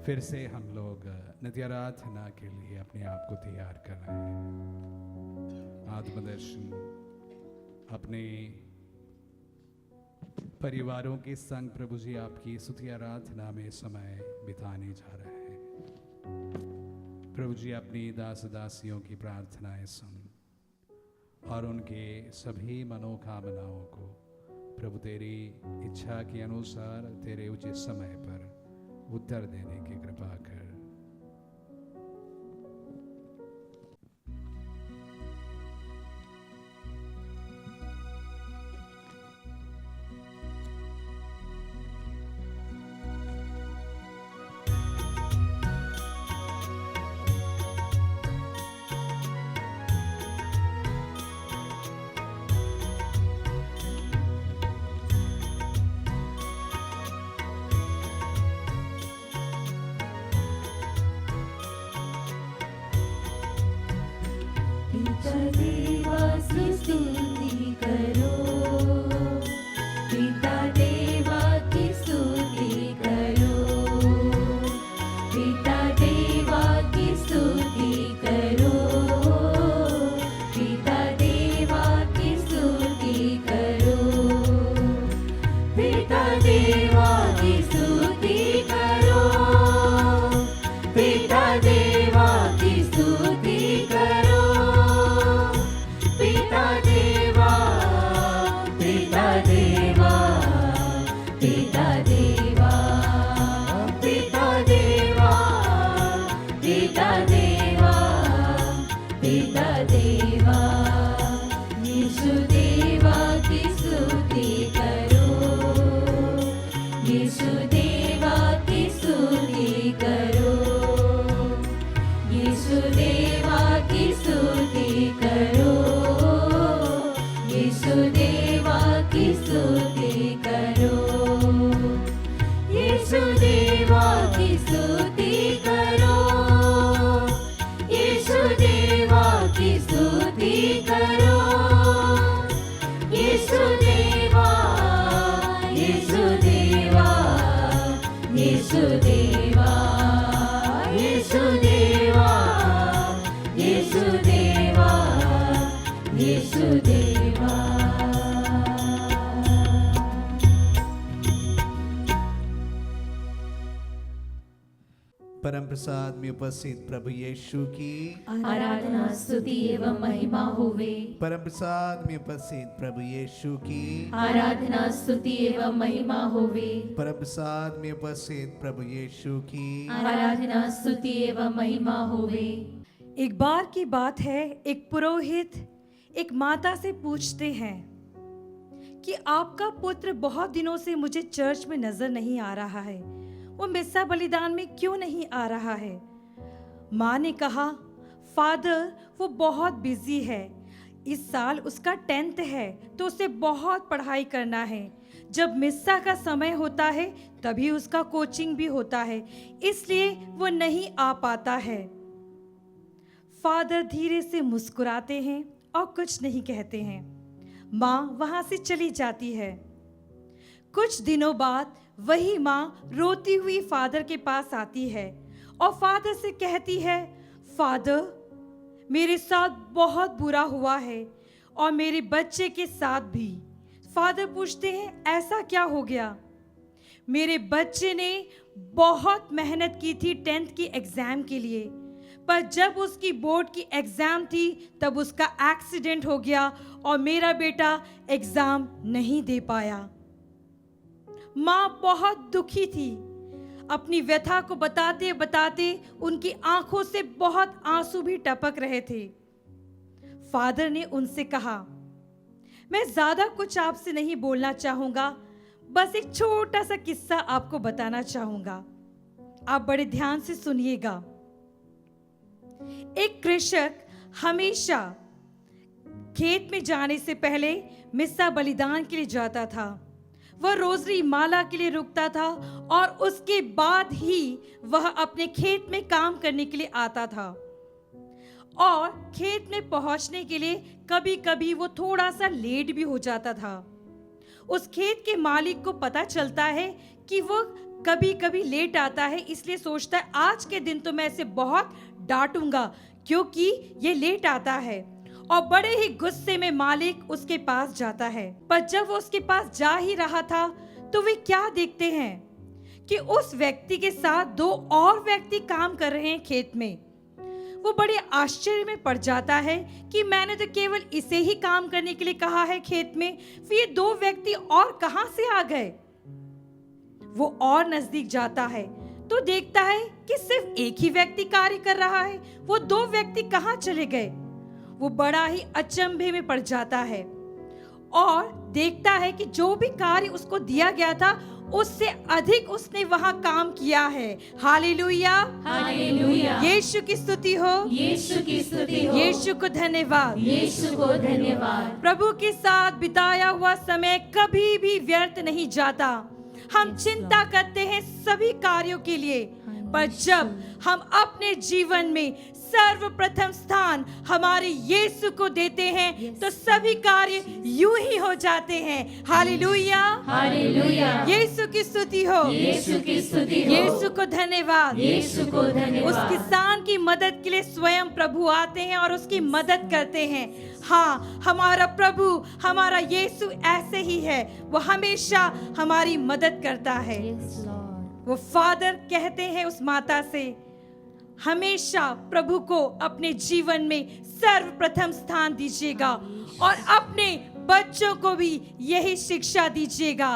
फिर से हम लोग नित्य आराधना के लिए अपने आप को तैयार कर रहे हैं। आत्मदर्शन अपने परिवारों के संग प्रभु जी आपकी स्तुति आराधना में समय बिताने जा रहे हैं। प्रभु जी अपनी दास दासियों की प्रार्थनाएं सुन और उनके सभी मनोकामनाओं को प्रभु तेरी इच्छा के अनुसार तेरे उचित समय पर उत्तर देने की कृपा कर। परम प्रसाद में उपस्थित प्रभु यीशु की आराधना स्तुति एवं महिमा होवे। परम प्रसाद में उपस्थित प्रभु यीशु की आराधना स्तुति एवं महिमा होवे। परम प्रसाद में उपस्थित प्रभु यीशु की आराधना स्तुति एवं महिमा होवे। एक बार की बात है, एक पुरोहित एक माता से पूछते हैं कि आपका पुत्र बहुत दिनों से मुझे चर्च में नजर नहीं आ रहा है, वो मिस्सा बलिदान में क्यों नहीं आ रहा है। माँ ने कहा, फादर वो बहुत बिजी है, इस साल उसका 10th है तो उसे बहुत पढ़ाई करना है, जब मिस्सा का समय होता है तभी उसका कोचिंग भी होता है, इसलिए वो नहीं आ पाता है। फादर धीरे से मुस्कुराते हैं और कुछ नहीं कहते हैं। माँ वहां से चली जाती है। कुछ दिनों बाद वही माँ रोती हुई फादर के पास आती है और फादर से कहती है, फादर मेरे साथ बहुत बुरा हुआ है और मेरे बच्चे के साथ भी। फादर पूछते हैं, ऐसा क्या हो गया। मेरे बच्चे ने बहुत मेहनत की थी 10th की एग्जाम के लिए, पर जब उसकी बोर्ड की एग्जाम थी तब उसका एक्सीडेंट हो गया और मेरा बेटा एग्जाम नहीं दे पाया। माँ बहुत दुखी थी। अपनी व्यथा को बताते बताते उनकी आंखों से बहुत आंसू भी टपक रहे थे। फादर ने उनसे कहा, मैं ज्यादा कुछ आपसे नहीं बोलना चाहूंगा, बस एक छोटा सा किस्सा आपको बताना चाहूंगा, आप बड़े ध्यान से सुनिएगा। एक कृषक हमेशा खेत में जाने से पहले मिस्सा बलिदान के लिए जाता था। वह रोजरी माला के लिए रुकता था और उसके बाद ही वह अपने खेत में काम करने के लिए आता था। और खेत में पहुंचने के लिए कभी कभी वो थोड़ा सा लेट भी हो जाता था। उस खेत के मालिक को पता चलता है कि वो कभी कभी लेट आता है, इसलिए सोचता है आज के दिन तो मैं इसे बहुत डांटूंगा क्योंकि ये लेट आता है। और बड़े ही गुस्से में मालिक उसके पास जाता है। पर जब वो उसके पास जा ही रहा था तो वे क्या देखते हैं कि उस व्यक्ति के साथ 2 और व्यक्ति काम कर रहे हैं खेत में। वो बड़े आश्चर्य में पड़ जाता है कि मैंने तो केवल इसे ही काम करने के लिए कहा है खेत में, फिर ये 2 व्यक्ति और कहां से आ गए। वो और नजदीक जाता है तो देखता है कि सिर्फ एक ही व्यक्ति कार्य कर रहा है, वो 2 व्यक्ति कहां चले गए। वो बड़ा ही अचंभे में पड़ जाता है और देखता है कि जो भी कार्य उसको दिया गया था उससे अधिक उसने वहां काम किया है। Hallelujah, hallelujah. यीशु की स्तुति हो, यीशु की स्तुति हो, यीशु को धन्यवाद, यीशु को धन्यवाद। प्रभु के साथ बिताया हुआ समय कभी भी व्यर्थ नहीं जाता। हम चिंता करते हैं सभी कार्यों के लिए, पर जब हम अपने जीवन में सर्वप्रथम स्थान हमारे यीशु को देते हैं तो सभी कार्य यूं ही हो जाते हैं। Hallelujah, hallelujah. यीशु की स्तुति हो, यीशु की स्तुति हो, यीशु को धन्यवाद, यीशु को उस धन्यवाद। किसान की मदद के लिए स्वयं प्रभु आते हैं और उसकी मदद करते हैं। हाँ, हमारा प्रभु, हमारा यीशु ऐसे ही है, वो हमेशा हमारी मदद करता है। वो फादर कहते हैं उस माता से, हमेशा प्रभु को अपने जीवन में सर्वप्रथम स्थान दीजिएगा और अपने बच्चों को भी यही शिक्षा दीजिएगा,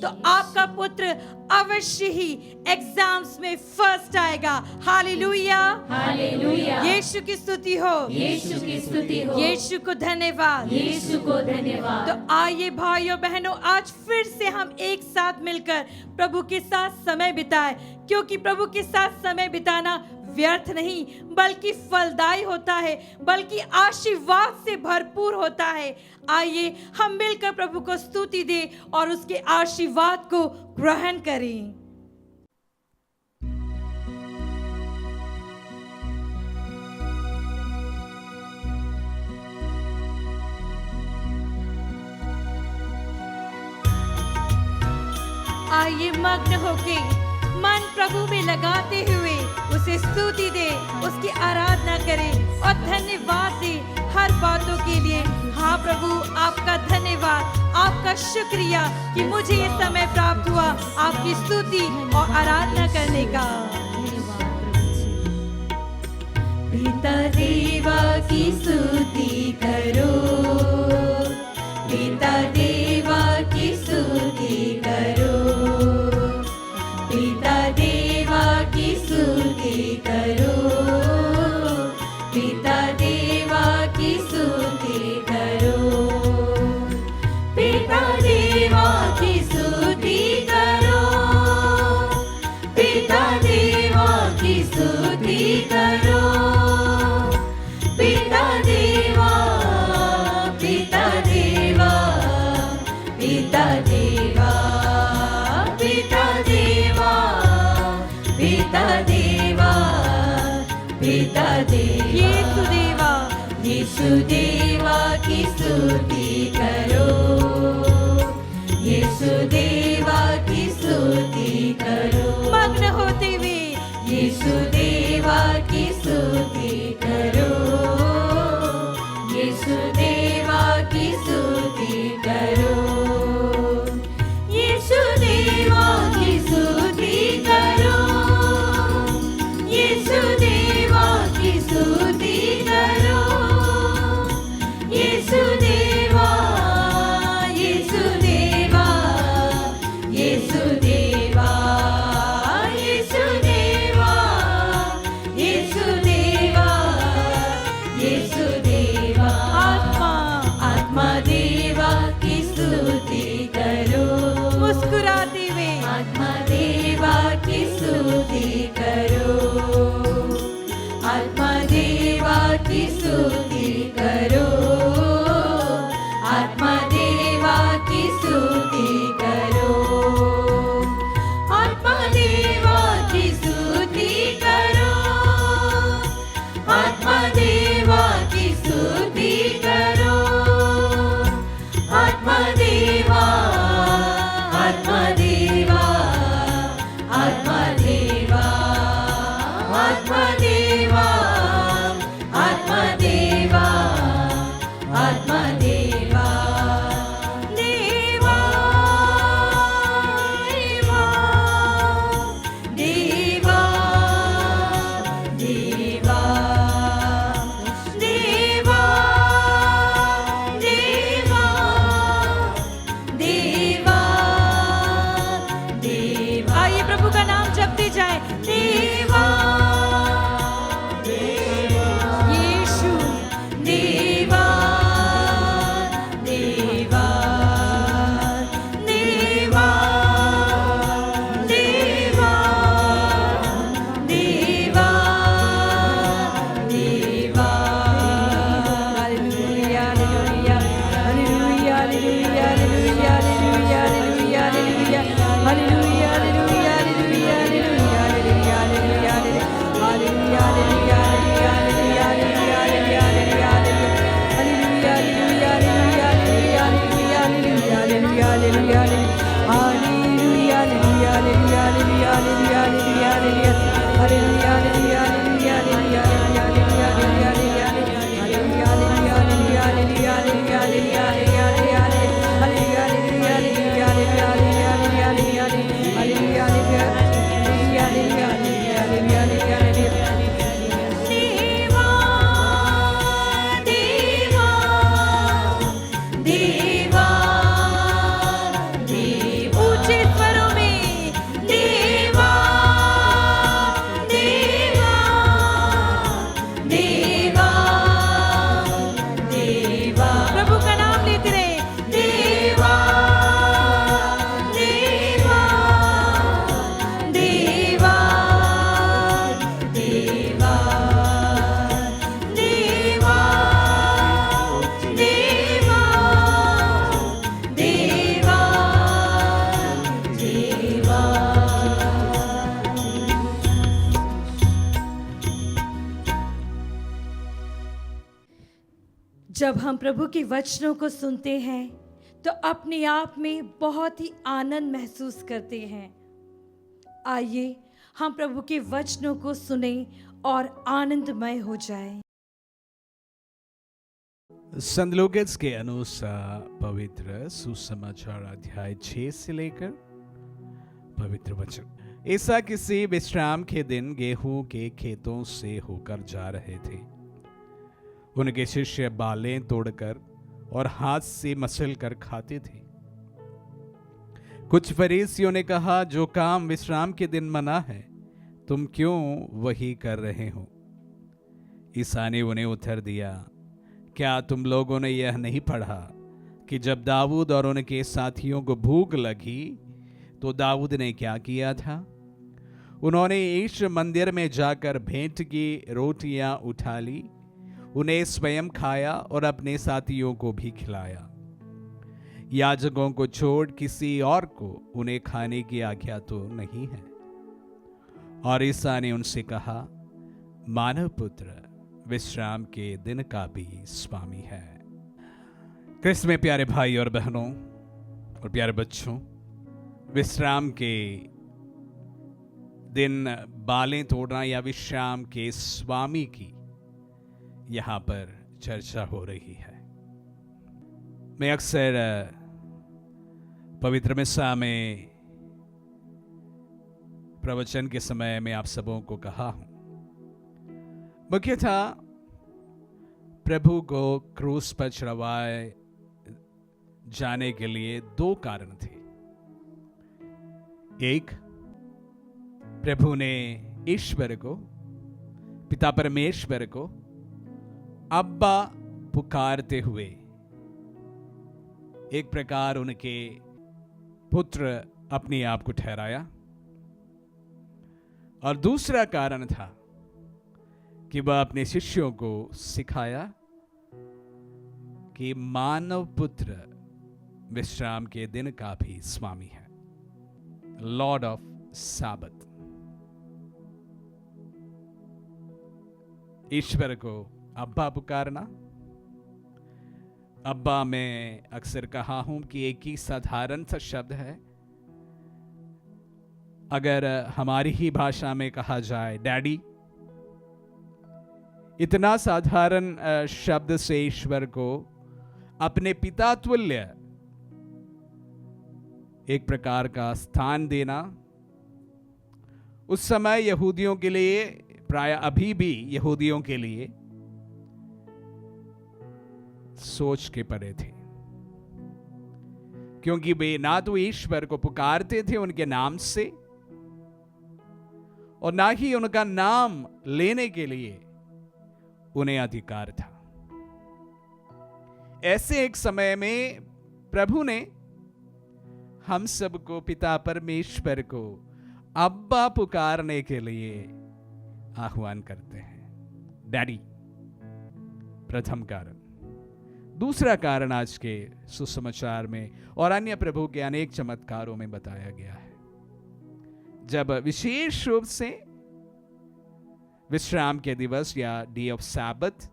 तो आपका पुत्र अवश्य ही एग्जाम्स में फर्स्ट आएगा। Hallelujah, hallelujah. यीशु की स्तुति हो, यीशु की स्तुति हो, यीशु को धन्यवाद, यीशु को धन्यवाद। तो आइए भाइयों बहनों, आज फिर से हम एक साथ मिलकर प्रभु के साथ समय बिताएं, क्योंकि प्रभु के साथ समय बिताना व्यर्थ नहीं बल्कि फलदायी होता है, बल्कि आशीर्वाद से भरपूर होता है। आइए हम मिलकर प्रभु को स्तुति दें और उसके आशीर्वाद को ग्रहण करें। आइए मग्न होके मन प्रभु में लगाते हुए उसे स्तुति दे, उसकी आराधना करें और धन्यवाद दे हर बातों के लिए। हाँ प्रभु, आपका धन्यवाद, आपका शुक्रिया कि मुझे ये समय प्राप्त हुआ आपकी स्तुति और आराधना करने का। पिता देवा की स्तुति करो, पिता देवा की स्तुति करो, पिता देवा की स्तुति करो, पिता देवा की स्तुति करो, पिता देवा की स्तुति करो, पिता देवा की स्तुति करो, पिता देवा, पिता देवा, पिता देवा, पिता देवा, पिता देवा, पिता देवा, यीशु देवा, यीशु देवा की स्तुति करो, यीशु देवा की स्तुति करो, मग्न होते हुए यीशु देवा की स्तुति करो, यीशु देवा की स्तुति करो, यीशु देवा की स्तुति करो, यीशु देवा की स्तुति करो, यीशु देवा, यीशु देवा, यीशु देवा, यीशु देवा, यीशु देवा, यीशु देवा, आत्मा आत्मा देवा की स्तुति करो, मुस्कुराते हुए आत्मा देवा की स्तुति करो, आत्मा देवा की स्तुति करो, आत्मा देवा की स्तुति करो, आत्मा देवा की स्तुति करो, आत्मा देवा की स्तुति करो, आत्मा देवा, आत्मा देवा, जब हम प्रभु के वचनों को सुनते हैं तो अपने आप में बहुत ही आनंद महसूस करते हैं। आइए हम प्रभु के वचनों को सुने और आनंदमय हो जाएं। संत लूकास के अनुसार पवित्र सुसमाचार अध्याय 6 से लेकर पवित्र वचन। ईसा किसी विश्राम के दिन गेहूं के खेतों से होकर जा रहे थे। उनके शिष्य बालें तोड़कर और हाथ से मसल कर खाते थे। कुछ फरीसियों ने कहा, जो काम विश्राम के दिन मना है तुम क्यों वही कर रहे हो? ईसा ने उन्हें उत्तर दिया, क्या तुम लोगों ने यह नहीं पढ़ा कि जब दाऊद और उनके साथियों को भूख लगी तो दाऊद ने क्या किया था? उन्होंने ईश मंदिर में जाकर भेंट की रोटियां उठा ली, उन्हें स्वयं खाया और अपने साथियों को भी खिलाया। याजकों को छोड़ किसी और को उन्हें खाने की आज्ञा तो नहीं है। और ईसा ने उनसे कहा, मानव पुत्र विश्राम के दिन का भी स्वामी है। क्रिस्त में प्यारे भाई और बहनों और प्यारे बच्चों, विश्राम के दिन बालें तोड़ना या विश्राम के स्वामी की यहां पर चर्चा हो रही है। मैं अक्सर पवित्र मिसा में प्रवचन के समय में आप सबों को कहा हूं, मुख्यतः प्रभु को क्रूस पर चढ़वाए जाने के लिए 2 कारण थे। एक, प्रभु ने ईश्वर को, पिता परमेश्वर को अब्बा पुकारते हुए एक प्रकार उनके पुत्र अपने आप को ठहराया। और दूसरा कारण था कि वह अपने शिष्यों को सिखाया कि मानव पुत्र विश्राम के दिन का भी स्वामी है, लॉर्ड ऑफ साबत। ईश्वर को अब्बा पुकारना। अब्बा मैं अक्सर कहा हूं कि एक ही साधारण सा शब्द है। अगर हमारी ही भाषा में कहा जाए डैडी, इतना साधारण शब्द से ईश्वर को अपने पिता तुल्य एक प्रकार का स्थान देना उस समय यहूदियों के लिए, प्राय अभी भी यहूदियों के लिए सोच के परे थे, क्योंकि वे ना तो ईश्वर को पुकारते थे उनके नाम से और ना ही उनका नाम लेने के लिए उन्हें अधिकार था। ऐसे एक समय में प्रभु ने हम सबको, पिता परमेश्वर को अब्बा पुकारने के लिए आह्वान करते हैं, डैडी। प्रथम कारण। दूसरा कारण आज के सुसमाचार में और अन्य प्रभु के अनेक चमत्कारों में बताया गया है। जब विशेष रूप से विश्राम के दिवस या डे ऑफ सैबथ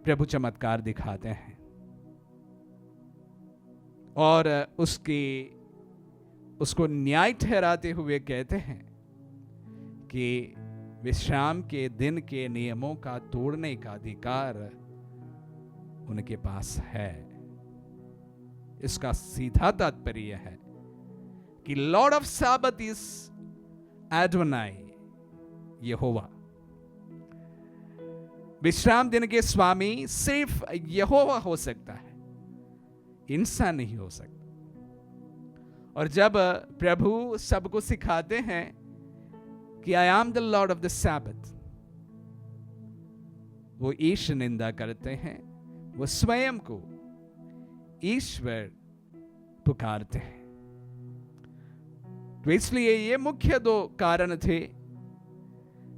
प्रभु चमत्कार दिखाते हैं और उसको न्याय ठहराते हुए कहते हैं कि विश्राम के दिन के नियमों का तोड़ने का अधिकार उनके पास है। इसका सीधा तात्पर्य है कि लॉर्ड ऑफ साबत इज एडोनाई, यहोवा। विश्राम दिन के स्वामी सिर्फ यहोवा हो सकता है, इंसान नहीं हो सकता। और जब प्रभु सबको सिखाते हैं कि I am the Lord of the Sabbath, वो ईश निंदा करते हैं, वो स्वयं को ईश्वर पुकारते हैं। तो इसलिए ये मुख्य 2 कारण थे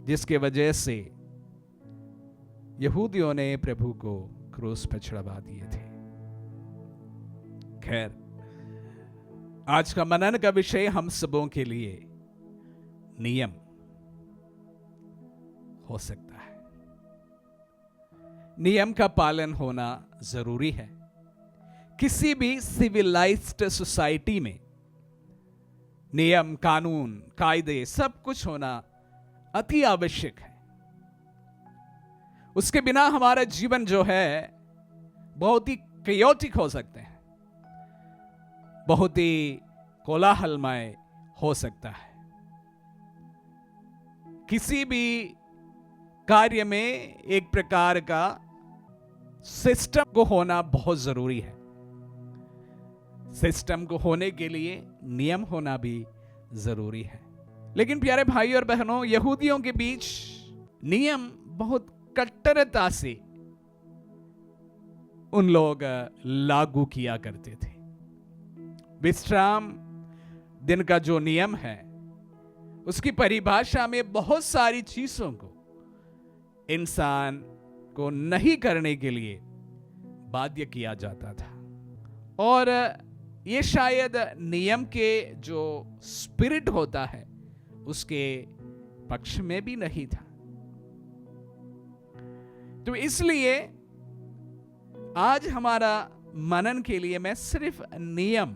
जिसके वजह से यहूदियों ने प्रभु को क्रूस पर चढ़वा दिए थे। खैर, आज का मनन का विषय हम सबों के लिए नियम हो सकता है। नियम का पालन होना जरूरी है। किसी भी सिविलाइज्ड सोसाइटी में नियम, कानून, कायदे सब कुछ होना अति आवश्यक है। उसके बिना हमारा जीवन जो है बहुत ही chaotic हो सकते हैं, बहुत ही कोलाहलमय हो सकता है। किसी भी कार्य में एक प्रकार का सिस्टम को होना बहुत जरूरी है। सिस्टम को होने के लिए नियम होना भी जरूरी है। लेकिन प्यारे भाई और बहनों, यहूदियों के बीच नियम बहुत कट्टरता से उन लोग लागू किया करते थे। विश्राम दिन का जो नियम है, उसकी परिभाषा में बहुत सारी चीजों को इंसान को नहीं करने के लिए बाध्य किया जाता था, और ये शायद नियम के जो स्पिरिट होता है उसके पक्ष में भी नहीं था। तो इसलिए आज हमारा मनन के लिए मैं सिर्फ नियम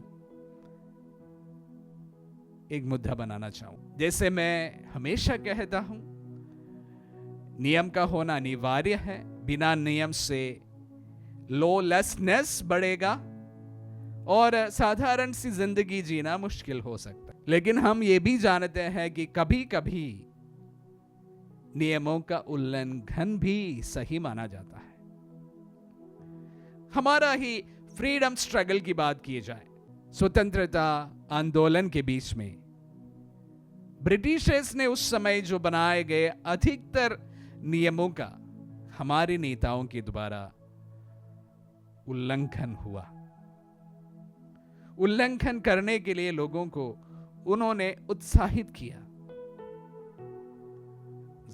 एक मुद्दा बनाना चाहूं। जैसे मैं हमेशा कहता हूं, नियम का होना अनिवार्य है। बिना नियम से लॉलेसनेस बढ़ेगा और साधारण सी जिंदगी जीना मुश्किल हो सकता है। लेकिन हम ये भी जानते हैं कि कभी कभी नियमों का उल्लंघन भी सही माना जाता है। हमारा ही फ्रीडम स्ट्रगल की बात की जाए, स्वतंत्रता आंदोलन के बीच में ब्रिटिशर्स ने उस समय जो बनाए गए अधिकतर नियमों का हमारे नेताओं के द्वारा उल्लंघन हुआ। उल्लंघन करने के लिए लोगों को उन्होंने उत्साहित किया।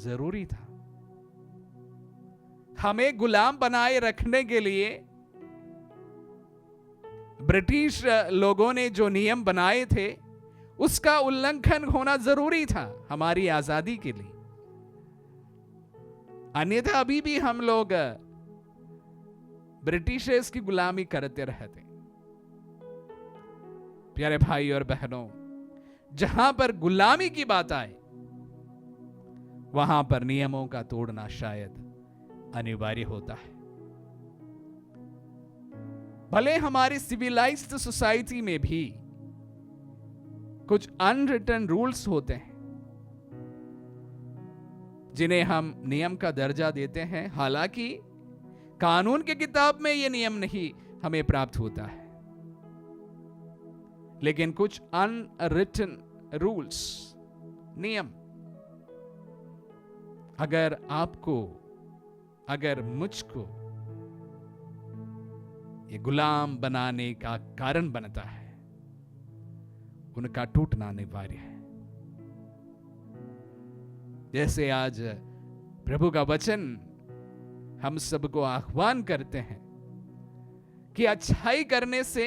जरूरी था। हमें गुलाम बनाए रखने के लिए ब्रिटिश लोगों ने जो नियम बनाए थे उसका उल्लंघन होना जरूरी था हमारी आजादी के लिए। अन्यथा अभी भी हम लोग ब्रिटिशर्स की गुलामी करते रहते। प्यारे भाई और बहनों, जहां पर गुलामी की बात आए वहां पर नियमों का तोड़ना शायद अनिवार्य होता है। भले हमारी सिविलाइज्ड सोसाइटी में भी कुछ अनरिटन रूल्स होते हैं जिन्हें हम नियम का दर्जा देते हैं, हालांकि कानून की किताब में यह नियम नहीं हमें प्राप्त होता है, लेकिन कुछ अनरिटन रूल्स, नियम अगर आपको, अगर मुझको ये गुलाम बनाने का कारण बनता है, उनका टूटना अनिवार्य है। जैसे आज प्रभु का वचन हम सबको आह्वान करते हैं कि अच्छाई करने से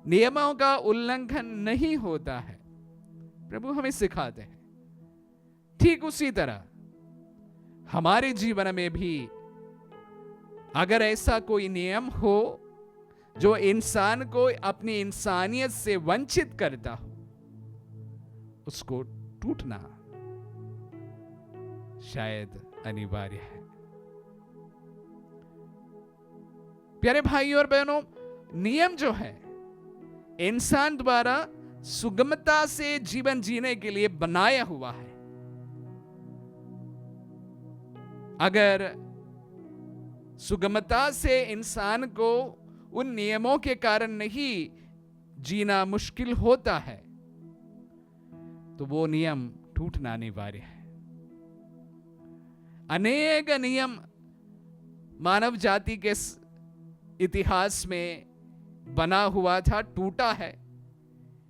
नियमों का उल्लंघन नहीं होता है, प्रभु हमें सिखाते हैं। ठीक उसी तरह हमारे जीवन में भी अगर ऐसा कोई नियम हो जो इंसान को अपनी इंसानियत से वंचित करता हो, उसको टूटना शायद अनिवार्य है। प्यारे भाई और बहनों, नियम जो है इंसान द्वारा सुगमता से जीवन जीने के लिए बनाया हुआ है। अगर सुगमता से इंसान को उन नियमों के कारण नहीं जीना मुश्किल होता है, तो वो नियम टूटना अनिवार्य है। अनेक नियम मानव जाति के इतिहास में बना हुआ था, टूटा है,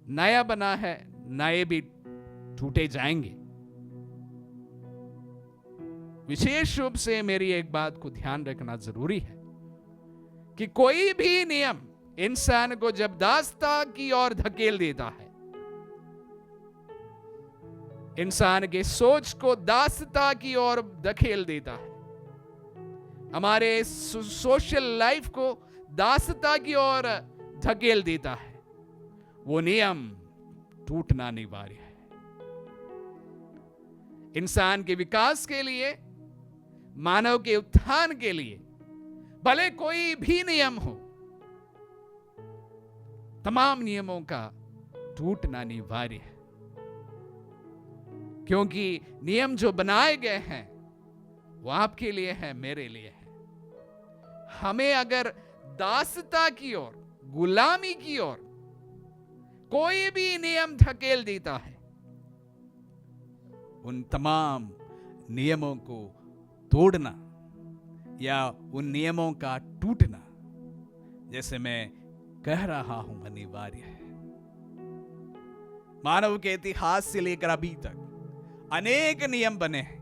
नया बना है, नए भी टूटे जाएंगे। विशेष रूप से मेरी एक बात को ध्यान रखना जरूरी है कि कोई भी नियम इंसान को जब दास्ता की ओर धकेल देता है, इंसान के सोच को दास्ता की ओर धकेल देता है, हमारे सोशल लाइफ को दासता की ओर धकेल देता है, वो नियम टूटना अनिवार्य है। इंसान के विकास के लिए, मानव के उत्थान के लिए भले कोई भी नियम हो, तमाम नियमों का टूटना अनिवार्य है, क्योंकि नियम जो बनाए गए हैं वो आपके लिए है, मेरे लिए है। हमें अगर दासता की ओर, गुलामी की ओर कोई भी नियम धकेल देता है, उन तमाम नियमों को तोड़ना या उन नियमों का टूटना, जैसे मैं कह रहा हूं, अनिवार्य है। मानव के इतिहास से लेकर अभी तक अनेक नियम बने हैं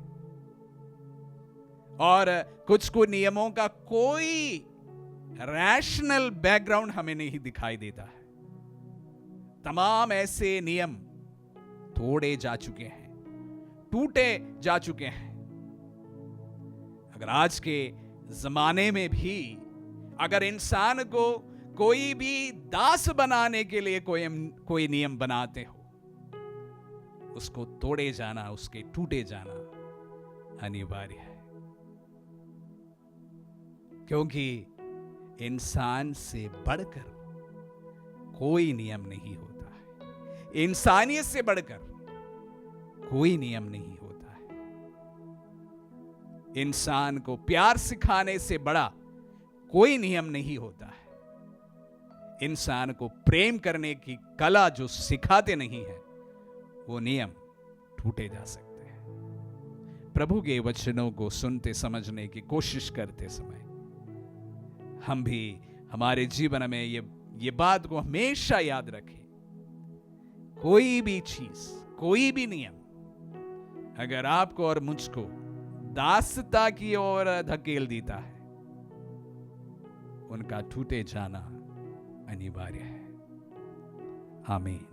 और कुछ नियमों का कोई रैशनल बैकग्राउंड हमें नहीं दिखाई देता है। तमाम ऐसे नियम तोड़े जा चुके हैं, टूटे जा चुके हैं। अगर आज के जमाने में भी अगर इंसान को कोई भी दास बनाने के लिए कोई नियम बनाते हो, उसको तोड़े जाना, उसके टूटे जाना अनिवार्य है, क्योंकि इंसान से बढ़कर कोई नियम नहीं होता है। इंसानियत से बढ़कर कोई नियम नहीं होता है। इंसान को प्यार सिखाने से बड़ा कोई नियम नहीं होता है। इंसान को प्रेम करने की कला जो सिखाते नहीं है, वो नियम टूटे जा सकते हैं। प्रभु के वचनों को सुनते समझने की कोशिश करते समय हम भी हमारे जीवन में ये बात को हमेशा याद रखें, कोई भी चीज, कोई भी नियम अगर आपको और मुझको दासता की ओर धकेल देता है, उनका टूटे जाना अनिवार्य है। आमीन।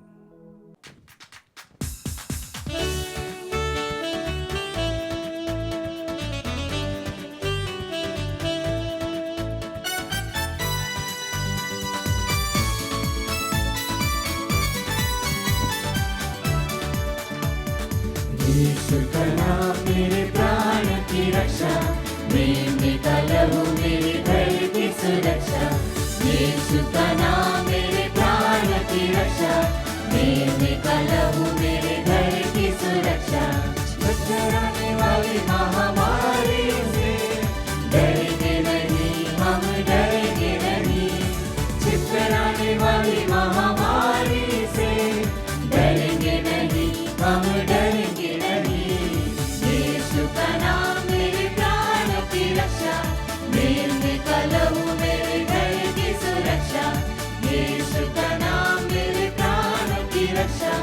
यीशु का नाम मेरे प्राण की रक्षा, मेरे का लहू मेरे घर की सुरक्षा। यीशु का नाम मेरे प्राण की रक्षा, मेरे का लहू मेरे घर की सुरक्षा। टकराने वाली महामारी से डरेंगे नहीं, हम डरेंगे नहीं। टकराने वाली महामारी से डरेंगे नहीं, हम डरेंगे नहीं। यीशु का नाम मेरे प्राण की रक्षा, मेरे का लहू मेरे घर की सुरक्षा। यीशु का नाम मेरे प्राण की रक्षा,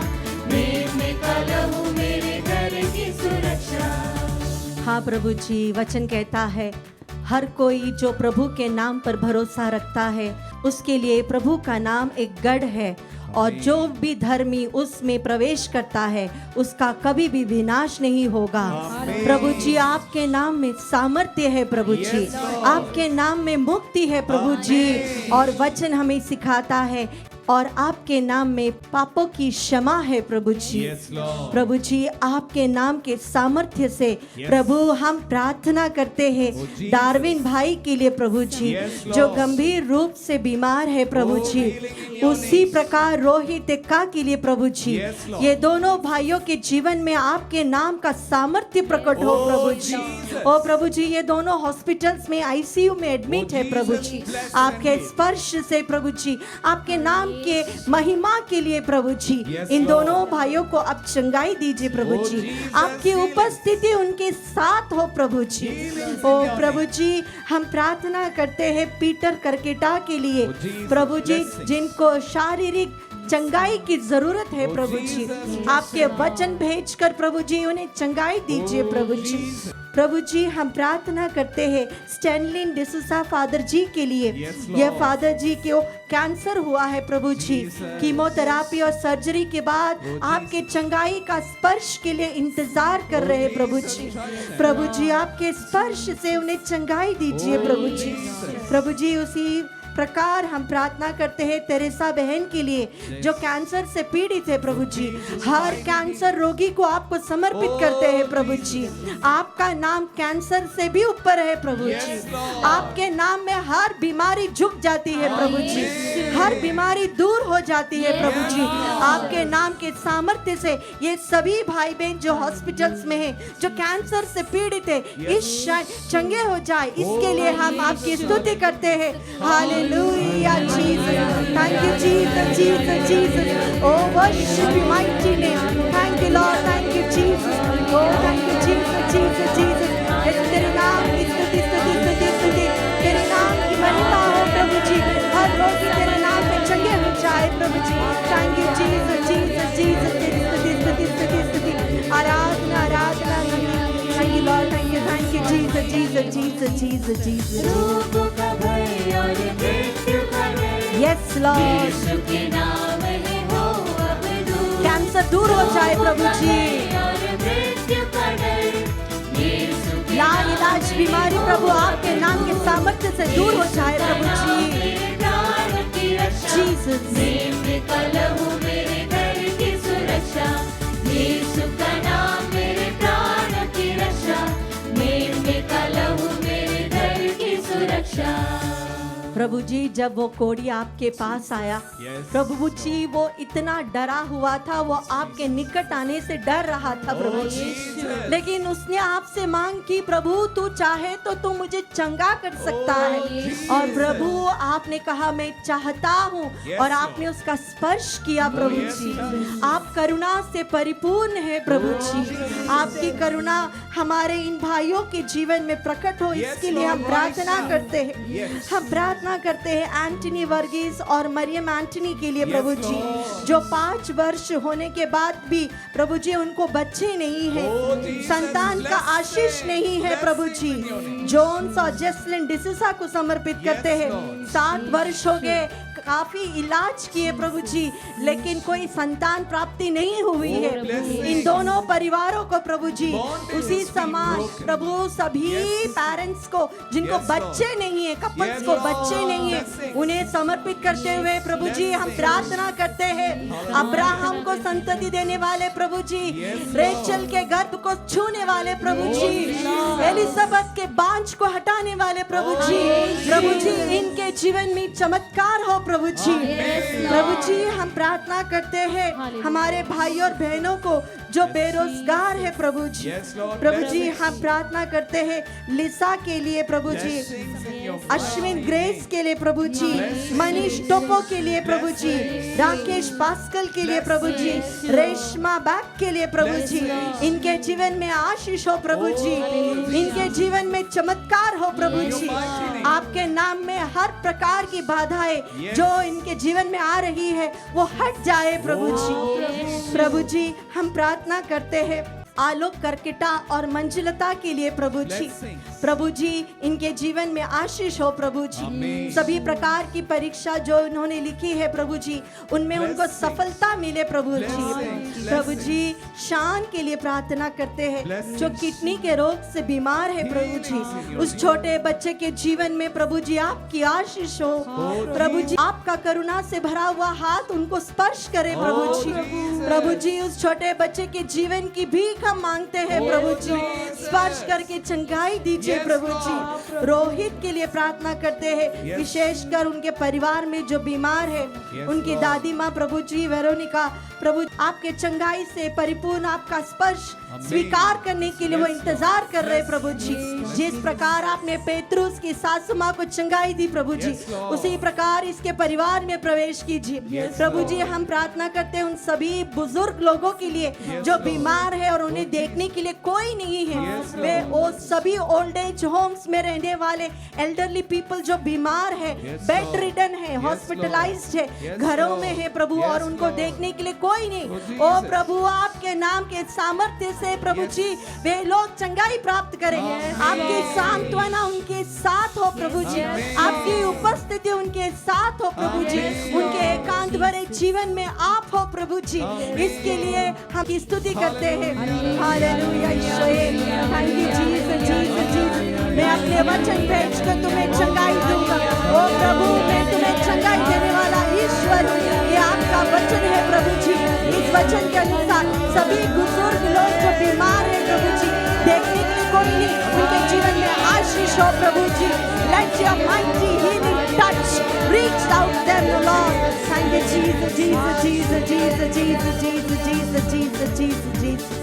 मेरे का लहू मेरे घर की सुरक्षा। हाँ प्रभु जी, वचन कहता है हर कोई जो प्रभु के नाम पर भरोसा रखता है, उसके लिए प्रभु का नाम एक गढ़ है, और जो भी धर्मी उसमें प्रवेश करता है उसका कभी भी विनाश नहीं होगा। प्रभु जी, आपके नाम में सामर्थ्य है प्रभु जी, आपके नाम में मुक्ति है प्रभु जी। और वचन हमें सिखाता है और आपके नाम में पापों की क्षमा है प्रभु जी। प्रभु जी, आपके नाम के सामर्थ्य से प्रभु हम प्रार्थना करते हैं डार्विन भाई के लिए प्रभु जी, जो गंभीर रूप से बीमार है प्रभु जी। उसी प्रकार रोहित का के लिए प्रभु जी, ये दोनों भाइयों के जीवन में आपके नाम का सामर्थ्य प्रकट हो प्रभु जी। ओ प्रभु जी, ये दोनों हॉस्पिटल्स में आईसीयू में एडमिट है प्रभु जी। आपके स्पर्श से प्रभु जी, आपके नाम के महिमा के लिए प्रभु जी, इन दोनों भाइयों को आप चंगाई दीजिए प्रभु जी। आपकी उपस्थिति उनके साथ हो प्रभु जी। ओ प्रभु जी, हम प्रार्थना करते हैं पीटर करकेटा के लिए प्रभु जी, जिनको शारीरिक चंगाई की जरूरत है प्रभु जी। आपके वचन भेजकर प्रभु जी उन्हें चंगाई दीजिए प्रभु जी। प्रभु जी हम प्रार्थना करते हैं स्टैनलिन डिसूजा फादर जी के लिए। Yes, Lord. ये फादर जी को कैंसर हुआ है प्रभु जी, Jesus. कीमोथेरापी और सर्जरी के बाद Oh, आपके चंगाई का स्पर्श के लिए इंतजार कर रहे हैं प्रभु जी। प्रभु जी आपके स्पर्श से उन्हें चंगाई दीजिए प्रभु जी। प्रभु जी उसी प्रकार हम प्रार्थना करते हैं तेरेसा बहन के लिए जो कैंसर से पीड़ित है प्रभु जी। हर कैंसर रोगी को आपको समर्पित करते हैं प्रभु जी। आपका नाम कैंसर से भी ऊपर है प्रभु जी। आपके नाम में हर बीमारी झुक जाती है प्रभु जी, हर बीमारी दूर हो जाती है प्रभु जी। आपके नाम के सामर्थ्य से ये सभी भाई बहन जो हॉस्पिटल्स में हैं, जो कैंसर से पीड़ित है, इस चंगे हो जाए, इसके लिए हम आपकी स्तुति करते हैं। Hallelujah Jesus, thank you Jesus, Jesus, Jesus, O worship you mighty name, thank you Lord, thank you Jesus, O thank you Jesus, Jesus, Jesus. तेरे नाम की स्तुति, स्तुति, स्तुति, स्तुति, तेरे नाम की महिमा हो प्रभु जी। हर रोगी तेरे नाम में चंगे हो जाए प्रभु जी। Thank you Jesus, Jesus, Jesus, तेरी स्तुति, स्तुति, स्तुति, स्तुति, आराधना, आराधना। Thank you Lord, thank you Jesus, Jesus, Jesus, Jesus, Jesus. रोगों का भय और मृत्यु का डर यस लॉर्ड, यीशु के नाम में हो अब दूर। कैंसर दूर हो जाए प्रभु जी। और मृत्यु का डर यीशु के लाइलाज बीमारी प्रभु आपके नाम के सामर्थ्य से दूर हो जाए प्रभु जी। मेरे प्राण की रक्षा, जीसस, मेरे कलहू मेरे घर की सुरक्षा। यीशु का नाम मेरे प्राण की रक्षा, मेरे कलहू मेरे घर की सुरक्षा। प्रभु जी जब वो कोढ़ी आपके पास आया Yes. प्रभु जी वो इतना डरा हुआ था, वो आपके निकट आने से डर रहा था प्रभु जी। लेकिन उसने आपसे मांग की, प्रभु तू चाहे तो तू मुझे चंगा कर सकता है। और प्रभु आपने कहा मैं चाहता हूँ, और आपने उसका स्पर्श किया प्रभु जी। आप करुणा से परिपूर्ण है प्रभु जी। आपकी करुणा हमारे इन भाइयों के जीवन में प्रकट हो, इसके लिए हम प्रार्थना करते हैं। हम प्रार्थना करते हैं एंटनी वर्गीस और मरियम एंटनी के लिए प्रभु जी, जो 5 वर्ष होने के बाद भी प्रभु जी उनको बच्चे नहीं है, संतान का आशीष नहीं है प्रभु जी। जोन्स और जेसलिन डिसूजा को समर्पित करते हैं। 7 वर्ष हो गए, काफी इलाज किए प्रभु जी, लेकिन कोई संतान प्राप्ति नहीं हुई है। इन दोनों परिवारों को प्रभु जी उसी समान प्रभु सभी पेरेंट्स को जिनको बच्चे नहीं है, कपल्स को बच्चे नहीं है, उन्हें समर्पित करते हुए प्रभु जी हम प्रार्थना करते हैं। अब्राहम को संतति देने वाले प्रभु जी, रेचल के गर्भ को छूने वाले प्रभु जी, एलिजाबेथ के बांझ को हटाने वाले प्रभु जी, प्रभु जी इनके जीवन में चमत्कार हो प्रभु जी। प्रभु जी हम प्रार्थना करते हैं हमारे भाई और बहनों को जो बेरोजगार है प्रभु जी। प्रभु जी हम प्रार्थना करते हैं लिसा के लिए प्रभु जी, अश्विन ग्रेस के लिए प्रभु जी, मनीष टोपो के लिए प्रभु जी, राकेश पास्कल के लिए प्रभु जी, रेशमा बैग के लिए प्रभु जी। इनके जीवन में आशीष हो प्रभु जी, इनके जीवन में चमत्कार हो प्रभु जी। आपके नाम में हर प्रकार की बाधाएं जो इनके जीवन में आ रही है वो हट जाए प्रभु जी। प्रभु जी हम प्रार्थना करते हैं आलोक करकिटा और मंजुलता के लिए प्रभु जी। प्रभु जी इनके जीवन में आशीष हो प्रभु जी। सभी प्रकार की परीक्षा जो इन्होंने लिखी है प्रभु जी, उनमें उनको सफलता मिले प्रभु जी। प्रभु जी शान के लिए प्रार्थना करते हैं जो किडनी के रोग से बीमार है प्रभु जी। उस छोटे बच्चे के जीवन में प्रभु जी आपकी आशीष हो प्रभु जी। आपका करुणा से भरा हुआ हाथ उनको स्पर्श करे प्रभु जी। प्रभु जी उस छोटे बच्चे के जीवन की भीख हम मांगते हैं प्रभु जी, स्पर्श करके चंगाई दीजिए प्रभु जी। रोहित के लिए प्रार्थना करते हैं, विशेषकर उनके परिवार में जो बीमार है, उनकी दादी माँ प्रभु जी वेरोनिका, प्रभु आपके चंगाई से परिपूर्ण आपका स्पर्श स्वीकार करने के लिए वो इंतजार कर रहे प्रभु जी। जिस प्रकार आपने पेत्रुस की सासू माँ को चंगाई दी प्रभु जी, उसी प्रकार इसके परिवार में प्रवेश कीजिए प्रभु जी। हम प्रार्थना करते हैं उन सभी बुजुर्ग लोगों के लिए जो बीमार है और उन्हें देखने के लिए कोई नहीं है, वे वो सभी ओल्ड एज होम्स में रहने वाले एल्डरली पीपल जो बीमार है, बेड रिडन है, हॉस्पिटलाइज्ड है, घरों में है प्रभु, और उनको देखने के लिए कोई नहीं। ओ प्रभु, आपके नाम के सामर्थ्य से प्रभु जी वे लोग चंगाई प्राप्त करें। आपकी सांत्वना उनके साथ हो प्रभु जी, आपकी उपस्थिति उनके साथ हो प्रभु जी, उनके एकांत भरे जीवन में आप हो प्रभु जी। इसके लिए हम स्तुति करते हैं। Hallelujah Ishwar, thank you Jesus, Jesus, Jesus. मैं अपने वचन भेज कर तुम्हें चंगाई दूंगा। ओ प्रभु, मैं तुम्हें चंगाई देने वाला ईश्वर हूँ। ये आपका वचन है प्रभु जी। इस वचन के अनुसार सभी बुजुर्ग लोग जो बीमार है प्रभु जी, देखने के लिए कोई नहीं, उनके जीवन में आशीष हो प्रभु जी। Let your mighty healing touch reach out them, Lord. Thank you Jesus, Jesus, Jesus, Jesus, Jesus, Jesus, Jesus, Jesus, Jesus, Jesus.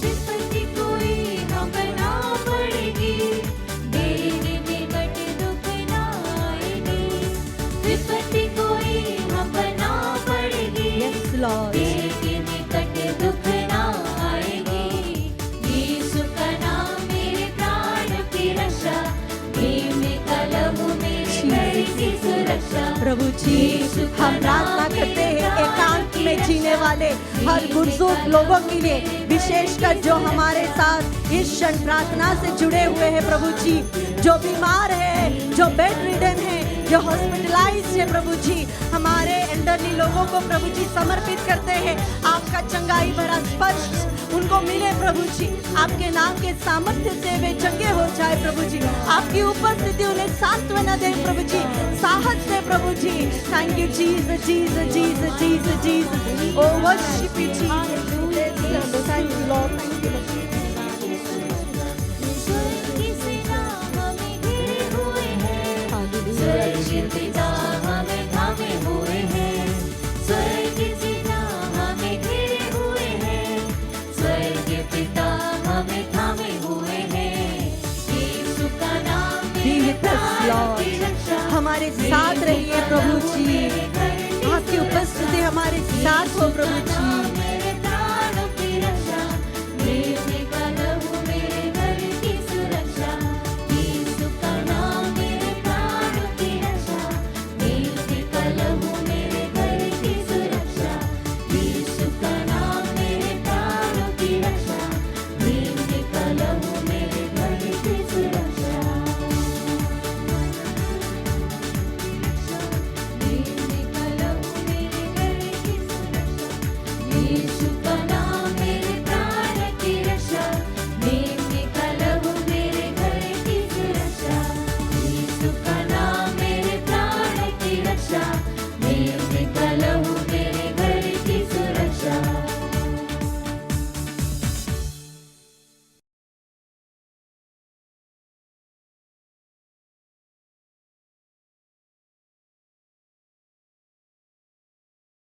विपत्ति कोई हम ना पड़ेगी, मेरे निकट दुख ना आएगी। विपत्ति कोई हम ना पड़ेगी, Yes, Lord. मेरे निकट दुख ना आएगी। यीशु का नाम मेरे प्राण की रक्षा, भीम कलहू मेरे घर की सुरक्षा। प्रभु जी, हम प्रार्थना करते हैं एकांत में जीने वाले हर बुजुर्ग लोगों के लिए, विशेषकर जो हमारे साथ इस क्षण प्रार्थना से जुड़े हुए हैं प्रभु जी, जो बीमार है, जो बेड रिडन है, जो हॉस्पिटलाइज्ड है प्रभु जी, हमारे एल्डरली लोगों को प्रभु जी समर्पित करते हैं। आपका चंगाई भरा स्पर्श उनको मिले प्रभु जी, आपके नाम के सामर्थ्य से वे चंगे हो जाए प्रभु जी, आपकी उपस्थिति उन्हें सांत्वना दे प्रभु जी, साहस दे प्रभु जी। Thank you Jesus, Jesus, Jesus, Jesus, Jesus. O worship you Jesus, thank you Lord, thank you. स्वर्ग की सेना हमें घेरे हुए है, स्वर्ग के पिता हमें थामे हुए हैं। स्वर्ग की सेना हमें घेरे हुए हैं, स्वर्ग के पिता हमें थामे हुए हैं। यीशु का नाम Be with us, Lord. हमारे साथ रहिए प्रभु जी,